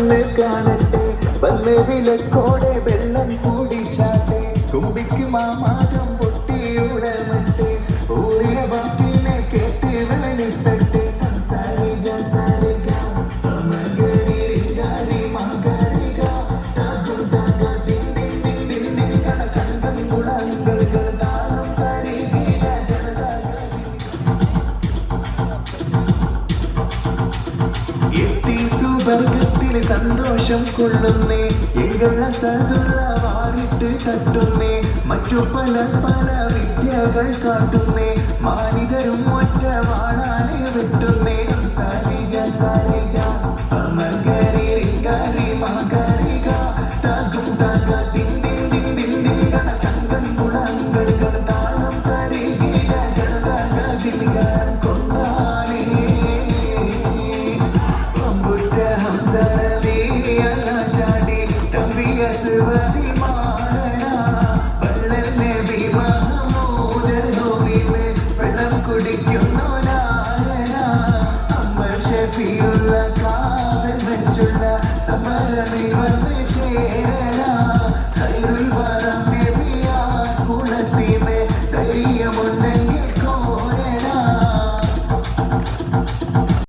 വന്ന് കാണട്ടെ വന്ന് വിലക്കോടെ വെള്ളം കൂടിച്ചാട്ടെ കുമ്പിക്ക് മാമാകം പൊട്ടിയുടമട്ടെ ഊരിയ വാക്കിനെ കേട്ട് വേണിത്തട്ടെ സംസാരിക സാരിക മകരി ഗരി മകരിക താകും താക ദിൻ ദിൻ ദിൻ ദിൻ ദിൻ കണ ചന്തം കുളങ്ങൾ താളം തരികിട ജനതാഗ വർഗത്തിൽ സന്തോഷം കൊള്ളുന്നേ എങ്കുള്ള സതുള്ള വാരിട്ട് തട്ടുന്നേ മറ്റു പല പല വിദ്യകൾ കാട്ടുന്നേ മാനിതരും ഒറ്റ വാണാനെ വെട്ടുന്നേ സാരിക സാരിക മകരി ഗരി മകരിക താകും താക ദിൻ ദിൻ ദിൻ ദിൻ ദിൻ കണ ചന്തൻ കുളങ്ങൾ താളം തരികിട ജനതാഗ ദിൽഗാൻ കൊണ്ടാനേ സമരണിവ